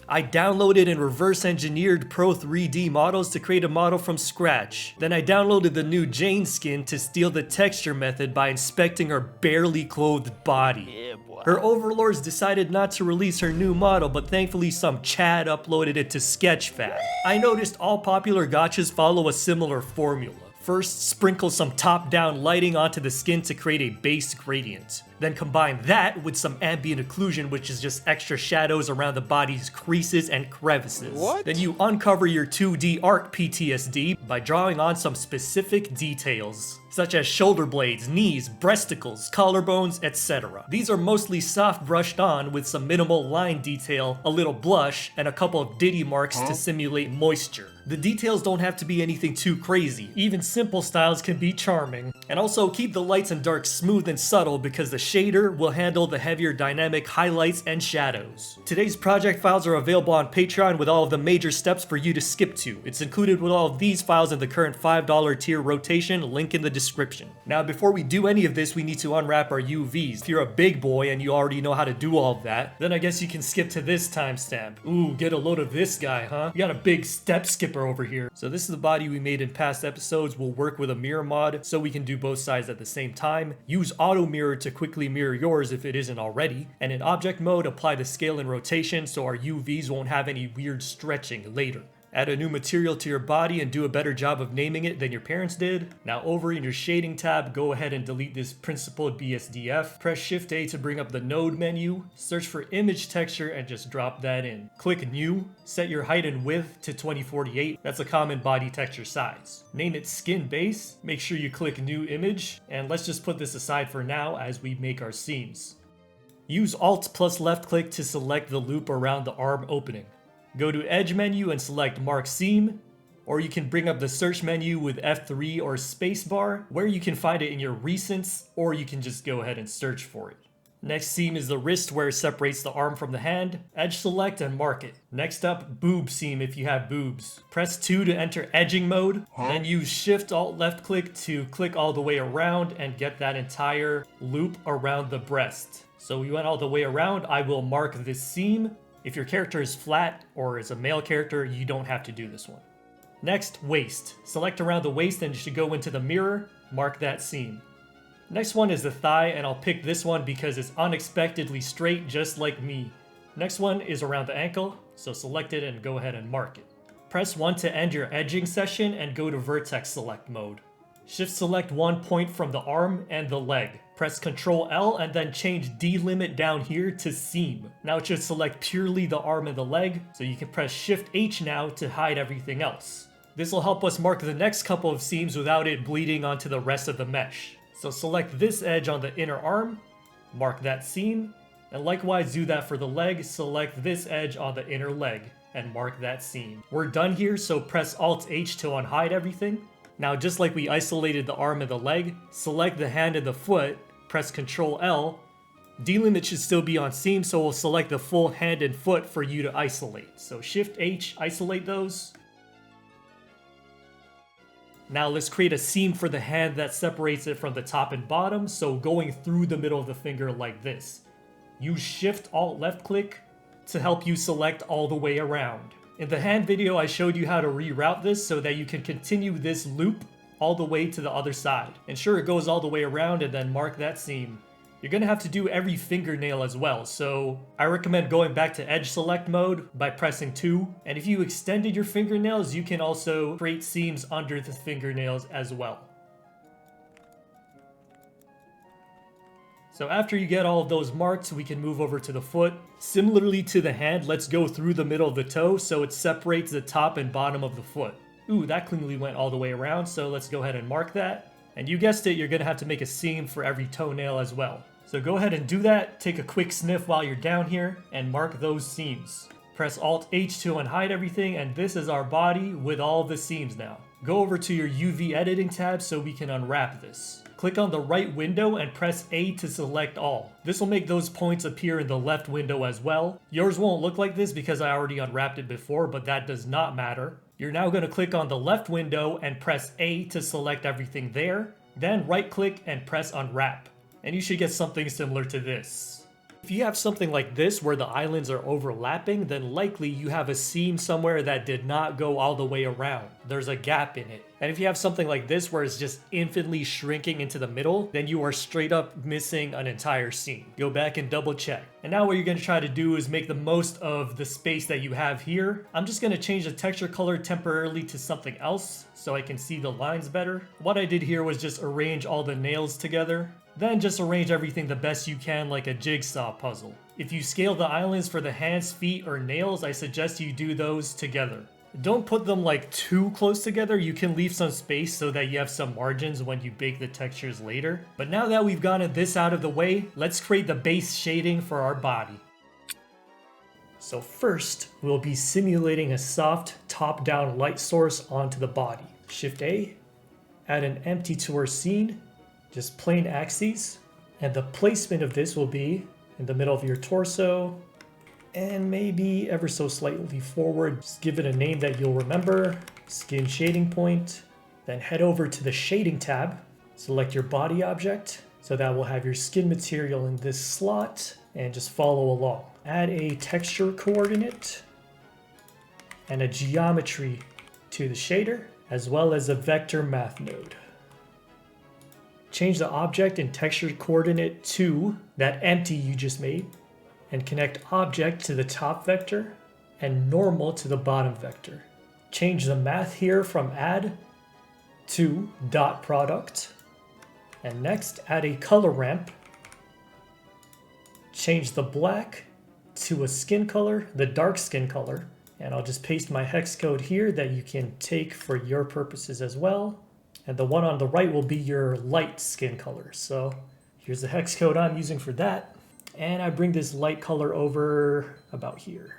I downloaded and reverse engineered Pro 3D models to create a model from scratch. Then I downloaded the new Jane skin to steal the texture method by inspecting her barely clothed body. Her overlords decided not to release her new model, but thankfully some Chad uploaded it to Sketchfab. I noticed all popular gachas follow a similar formula. First, sprinkle some top-down lighting onto the skin to create a base gradient. Then combine that with some ambient occlusion, which is just extra shadows around the body's creases and crevices. Then you uncover your 2D art PTSD by drawing on some specific details, such as shoulder blades, knees, breasticles, collarbones, etc. These are mostly soft brushed on with some minimal line detail, a little blush, and a couple of ditty marks to simulate moisture. The details don't have to be anything too crazy. Even simple styles can be charming. And also keep the lights and darks smooth and subtle because the shader will handle the heavier dynamic highlights and shadows. Today's project files are available on Patreon with all of the major steps for you to skip to. It's included with all of these files in the current $5 tier rotation, link in the description. Now before we do any of this, we need to unwrap our UVs. If you're a big boy and you already know how to do all of that, then I guess you can skip to this timestamp. Ooh, get a load of this guy, huh? You got a big step skipper over here. So this is the body we made in past episodes. We'll work with a mirror mod so we can do both sides at the same time. Use auto mirror to quickly mirror yours if it isn't already. And in object mode, apply the scale and rotation so our UVs won't have any weird stretching later. Add a new material to your body and do a better job of naming it than your parents did. Now over in your shading tab, go ahead and delete this principled BSDF. Press Shift A to bring up the node menu. Search for image texture and just drop that in. Click new. Set your height and width to 2048. That's a common body texture size. Name it skin base. Make sure you click new image. And let's just put this aside for now as we make our seams. Use Alt plus left click to select the loop around the arm opening. Go to Edge menu and select Mark Seam, or you can bring up the search menu with F3 or spacebar, where you can find it in your recents, or you can just go ahead and search for it. Next seam is the wrist where it separates the arm from the hand. Edge select and mark it. Next up, boob seam if you have boobs. Press 2 to enter edging mode, then use Shift Alt left click to click all the way around and get that entire loop around the breast. So we went all the way around. I will mark this seam. If your character is flat or is a male character, you don't have to do this one. Next, waist. Select around the waist and you should go into the mirror, mark that seam. Next one is the thigh, and I'll pick this one because it's unexpectedly straight just like me. Next one is around the ankle, so select it and go ahead and mark it. Press 1 to end your edging session and go to vertex select mode. Shift select one point from the arm and the leg. Press Ctrl L and then change delimit down here to seam. Now it should select purely the arm and the leg, so you can press Shift H now to hide everything else. This will help us mark the next couple of seams without it bleeding onto the rest of the mesh. So select this edge on the inner arm, mark that seam, and likewise do that for the leg. Select this edge on the inner leg and mark that seam. We're done here, so press Alt H to unhide everything. Now just like we isolated the arm and the leg, select the hand and the foot, press Ctrl L. Delimit should still be on seam, so we'll select the full hand and foot for you to isolate. So Shift H, isolate those. Now let's create a seam for the hand that separates it from the top and bottom, so going through the middle of the finger like this. Use Shift Alt left click to help you select all the way around. In the hand video, I showed you how to reroute this so that you can continue this loop all the way to the other side. Ensure it goes all the way around and then mark that seam. You're gonna have to do every fingernail as well, so I recommend going back to edge select mode by pressing 2. And if you extended your fingernails, you can also create seams under the fingernails as well. So after you get all of those marks, we can move over to the foot. Similarly to the hand, let's go through the middle of the toe so it separates the top and bottom of the foot. Ooh, that cleanly went all the way around, so let's go ahead and mark that. And you guessed it, you're gonna have to make a seam for every toenail as well. So go ahead and do that, take a quick sniff while you're down here, and mark those seams. Press Alt H to unhide everything, and this is our body with all the seams now. Go over to your UV editing tab so we can unwrap this. Click on the right window and press A to select all. This will make those points appear in the left window as well. Yours won't look like this because I already unwrapped it before, but that does not matter. You're now going to click on the left window and press A to select everything there. Then right click and press unwrap. And you should get something similar to this. If you have something like this where the islands are overlapping, then likely you have a seam somewhere that did not go all the way around. There's a gap in it. And if you have something like this where it's just infinitely shrinking into the middle, then you are straight up missing an entire seam. Go back and double check. And now what you're going to try to do is make the most of the space that you have here. I'm just going to change the texture color temporarily to something else so I can see the lines better. What I did here was just arrange all the nails together. Then just arrange everything the best you can like a jigsaw puzzle. If you scale the islands for the hands, feet, or nails, I suggest you do those together. Don't put them like too close together. You can leave some space so that you have some margins when you bake the textures later. But now that we've gotten this out of the way, let's create the base shading for our body. So first, we'll be simulating a soft top-down light source onto the body. Shift A, add an empty to our scene, just plain axes, and the placement of this will be in the middle of your torso and maybe ever so slightly forward. Just give it a name that you'll remember, skin shading point. Then head over to the shading tab, select your body object, so that will have your skin material in this slot, and just follow along. Add a texture coordinate and a geometry to the shader, as well as a vector math node. Change the object and texture coordinate to that empty you just made, and connect object to the top vector and normal to the bottom vector. Change the math here from add to dot product, and next add a color ramp. Change the black to a skin color, the dark skin color, and I'll just paste my hex code here that you can take for your purposes as well. And the one on the right will be your light skin color. So here's the hex code I'm using for that. And I bring this light color over about here,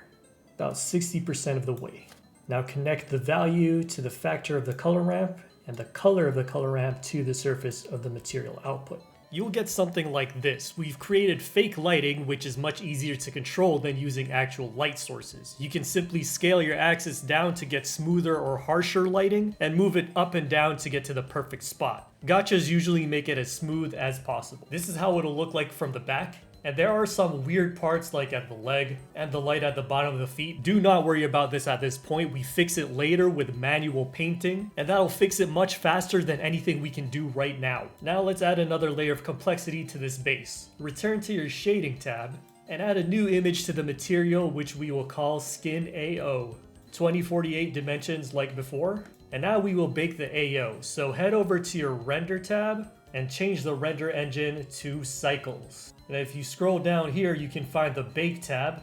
about 60% of the way. Now connect the value to the factor of the color ramp and the color of the color ramp to the surface of the material output. You'll get something like this. We've created fake lighting, which is much easier to control than using actual light sources. You can simply scale your axis down to get smoother or harsher lighting, and move it up and down to get to the perfect spot. Gotchas usually make it as smooth as possible. This is how it'll look like from the back. And there are some weird parts like at the leg and the light at the bottom of the feet. Do not worry about this at this point. We fix it later with manual painting, and that'll fix it much faster than anything we can do right now. Now let's add another layer of complexity to this base. Return to your shading tab and add a new image to the material, which we will call Skin AO. 2048 dimensions like before. And now we will bake the AO. So head over to your render tab and change the render engine to cycles. And if you scroll down here, you can find the bake tab.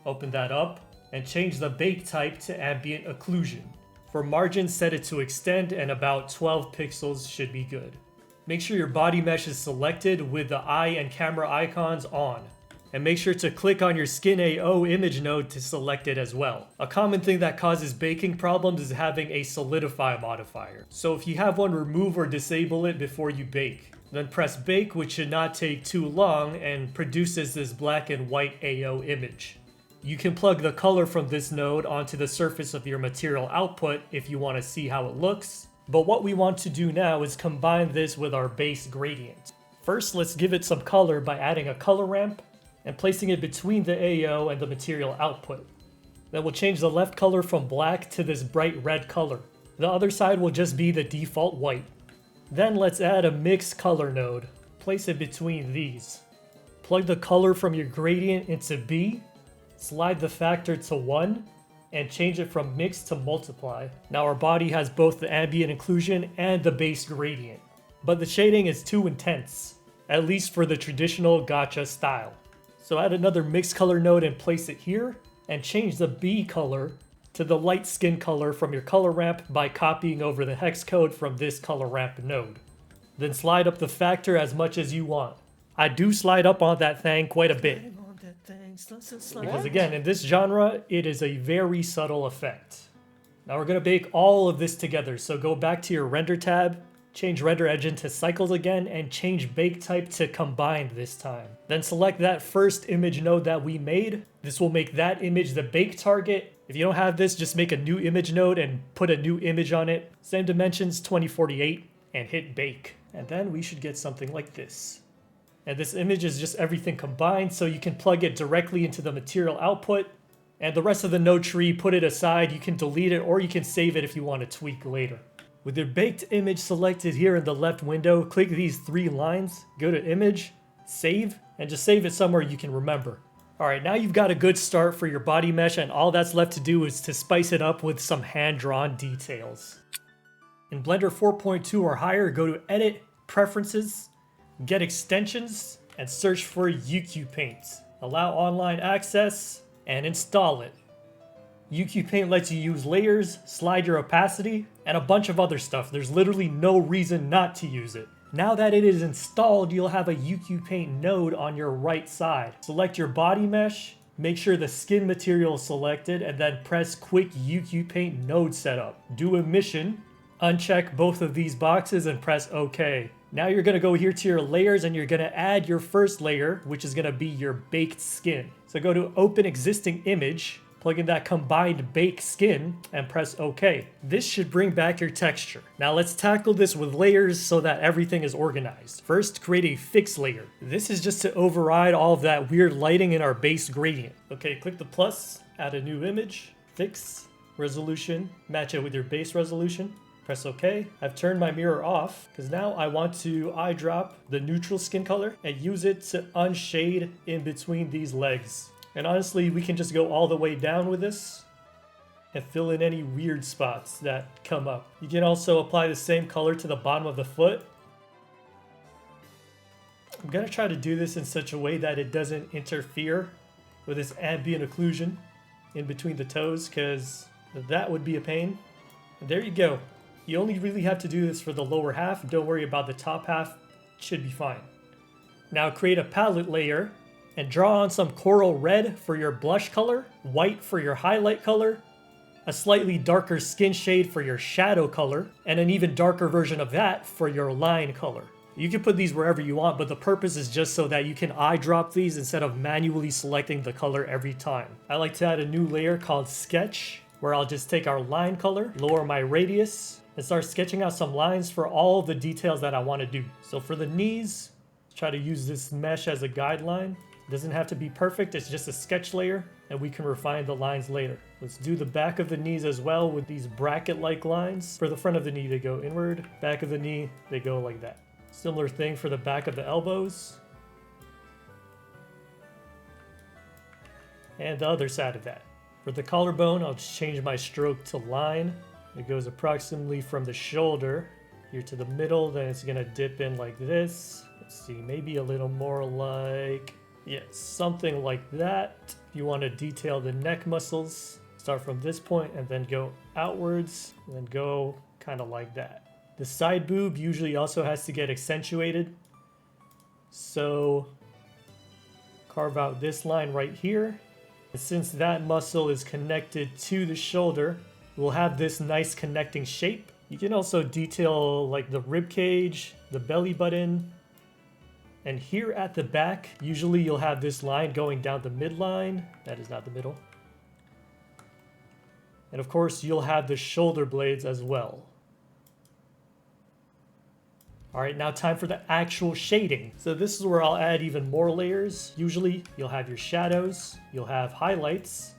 Open that up and change the bake type to ambient occlusion. For margin, set it to extend, and about 12 pixels should be good. Make sure your body mesh is selected with the eye and camera icons on. And make sure to click on your Skin AO image node to select it as well. A common thing that causes baking problems is having a solidify modifier. So if you have one, remove or disable it before you bake. Then press bake, which should not take too long, and produces this black and white AO image. You can plug the color from this node onto the surface of your material output if you want to see how it looks. But what we want to do now is combine this with our base gradient. First, let's give it some color by adding a color ramp and placing it between the AO and the material output. Then we'll change the left color from black to this bright red color. The other side will just be the default white. Then let's add a mix color node. Place it between these. Plug the color from your gradient into B, slide the factor to 1, and change it from mix to multiply. Now our body has both the ambient occlusion and the base gradient. But the shading is too intense, at least for the traditional gacha style. So add another mix color node and place it here, and change the B color to the light skin color from your color ramp by copying over the hex code from this color ramp node. Then slide up the factor as much as you want. I do slide up on that thing quite a bit. Because again, in this genre, it is a very subtle effect. Now we're going to bake all of this together, so go back to your render tab, change render engine to cycles again, and change bake type to combined this time. Then select that first image node that we made. This will make that image the bake target. If you don't have this, just make a new image node and put a new image on it. Same dimensions, 2048, and hit bake. And then we should get something like this. And this image is just everything combined, so you can plug it directly into the material output. And the rest of the node tree, put it aside. You can delete it or you can save it if you want to tweak later. With your baked image selected here in the left window, click these 3 lines, go to image, save, and just save it somewhere you can remember. Alright, now you've got a good start for your body mesh, and all that's left to do is to spice it up with some hand-drawn details. In Blender 4.2 or higher, go to Edit, Preferences, Get Extensions, and search for UQ Paint. Allow online access, and install it. UQ Paint lets you use layers, slide your opacity, and a bunch of other stuff. There's literally no reason not to use it. Now that it is installed, you'll have a UQ Paint node on your right side. Select your body mesh, make sure the skin material is selected, and then press Quick UQ Paint Node Setup. Do emission, uncheck both of these boxes, and press OK. Now you're going to go here to your layers, and you're going to add your first layer, which is going to be your baked skin. So go to Open Existing Image, plug in that combined bake skin, and press OK. This should bring back your texture. Now let's tackle this with layers so that everything is organized. First, create a fix layer. This is just to override all of that weird lighting in our base gradient. Okay, click the plus, add a new image, fix, resolution, match it with your base resolution. Press OK. I've turned my mirror off because now I want to eyedrop the neutral skin color and use it to unshade in between these legs. And honestly, we can just go all the way down with this and fill in any weird spots that come up. You can also apply the same color to the bottom of the foot. I'm gonna try to do this in such a way that it doesn't interfere with this ambient occlusion in between the toes, because that would be a pain. And there you go. You only really have to do this for the lower half. Don't worry about the top half. It should be fine. Now create a palette layer and draw on some coral red for your blush color, white for your highlight color, a slightly darker skin shade for your shadow color, and an even darker version of that for your line color. You can put these wherever you want, but the purpose is just so that you can eyedrop these instead of manually selecting the color every time. I like to add a new layer called Sketch, where I'll just take our line color, lower my radius, and start sketching out some lines for all of the details that I want to do. So for the knees, try to use this mesh as a guideline. It doesn't have to be perfect, it's just a sketch layer, and we can refine the lines later. Let's do the back of the knees as well with these bracket-like lines. For the front of the knee, they go inward. Back of the knee, they go like that. Similar thing for the back of the elbows. And the other side of that. For the collarbone, I'll just change my stroke to line. It goes approximately from the shoulder here to the middle, then it's gonna dip in like this. Let's see, maybe a little more like, yeah, something like that. If you want to detail the neck muscles, start from this point and then go outwards, and then go kind of like that. The side boob usually also has to get accentuated. So carve out this line right here. And since that muscle is connected to the shoulder, we'll have this nice connecting shape. You can also detail like the rib cage, the belly button, and here at the back, usually you'll have this line going down the midline. That is not the middle. And of course, you'll have the shoulder blades as well. All right, now time for the actual shading. So this is where I'll add even more layers. Usually you'll have your shadows, you'll have highlights,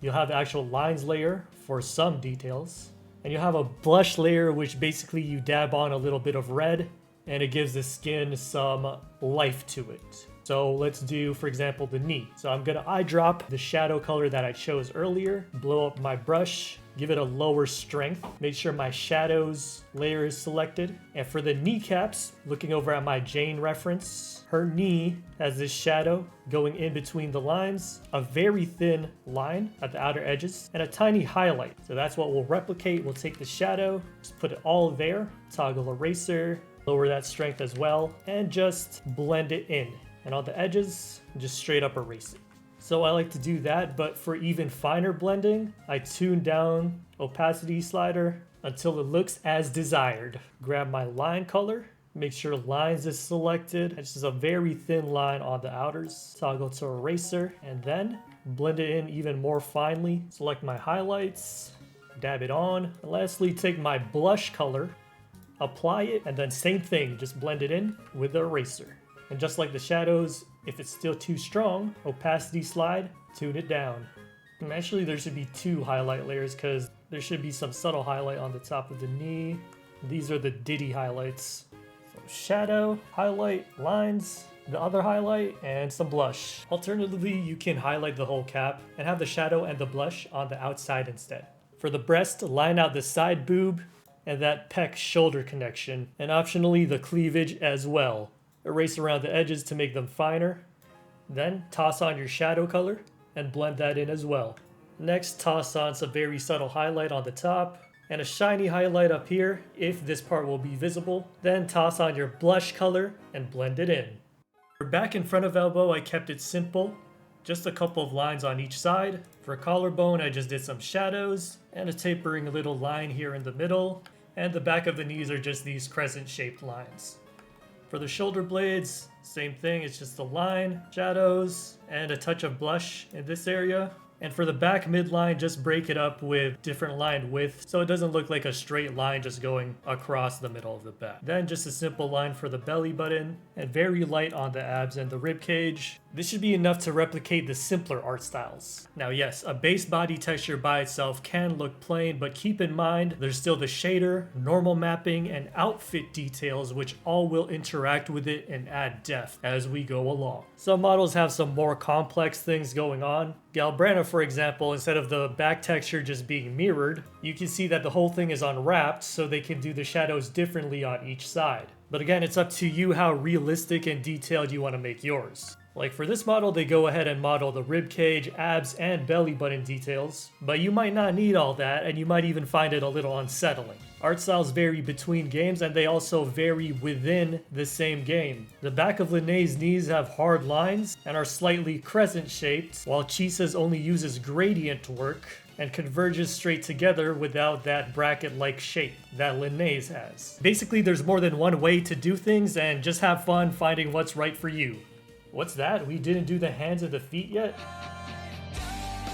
you'll have the actual lines layer for some details, and you'll have a blush layer, which basically you dab on a little bit of red and it gives the skin some life to it. So let's do, for example, the knee. So I'm gonna eyedrop the shadow color that I chose earlier, blow up my brush, give it a lower strength, make sure my shadows layer is selected. And for the kneecaps, looking over at my Jane reference, her knee has this shadow going in between the lines, a very thin line at the outer edges, and a tiny highlight. So that's what we'll replicate. We'll take the shadow, just put it all there, toggle eraser, lower that strength as well, and just blend it in. And on the edges, just straight up erase it. So I like to do that, but for even finer blending, I tune down opacity slider until it looks as desired. Grab my line color, make sure lines is selected. It's just a very thin line on the outers. Toggle to eraser, and then blend it in even more finely. Select my highlights, dab it on. And lastly, take my blush color, apply it, and then same thing, just blend it in with the eraser. And just like the shadows, if it's still too strong, opacity slide, tune it down. And actually there should be 2 highlight layers because there should be some subtle highlight on the top of the knee. These are the Diddy highlights. So shadow, highlight, lines, the other highlight, and some blush. Alternatively, you can highlight the whole cap and have the shadow and the blush on the outside instead. For the breast, line out the side boob and that pec shoulder connection, and optionally the cleavage as well. Erase around the edges to make them finer. Then toss on your shadow color and blend that in as well. Next, toss on some very subtle highlight on the top and a shiny highlight up here if this part will be visible. Then toss on your blush color and blend it in. For back and front of elbow, I kept it simple. Just a couple of lines on each side. For collarbone, I just did some shadows and a tapering little line here in the middle. And the back of the knees are just these crescent-shaped lines. For the shoulder blades, same thing, it's just a line, shadows, and a touch of blush in this area. And for the back midline, just break it up with different line width so it doesn't look like a straight line just going across the middle of the back. Then just a simple line for the belly button and very light on the abs and the rib cage. This should be enough to replicate the simpler art styles. Now yes, a base body texture by itself can look plain, but keep in mind there's still the shader, normal mapping, and outfit details which all will interact with it and add depth as we go along. Some models have some more complex things going on. Galbrana, for example, instead of the back texture just being mirrored, you can see that the whole thing is unwrapped so they can do the shadows differently on each side. But again, it's up to you how realistic and detailed you want to make yours. Like for this model, they go ahead and model the rib cage, abs, and belly button details, but you might not need all that, and you might even find it a little unsettling. Art styles vary between games, and they also vary within the same game. The back of Linnea's knees have hard lines and are slightly crescent-shaped, while Chisa's only uses gradient work and converges straight together without that bracket-like shape that Linnea's has. Basically, there's more than one way to do things, and just have fun finding what's right for you. What's that? We didn't do the hands and the feet yet?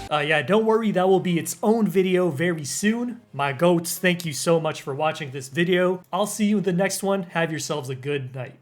Yeah, don't worry, that will be its own video very soon. My goats, thank you so much for watching this video. I'll see you in the next one. Have yourselves a good night.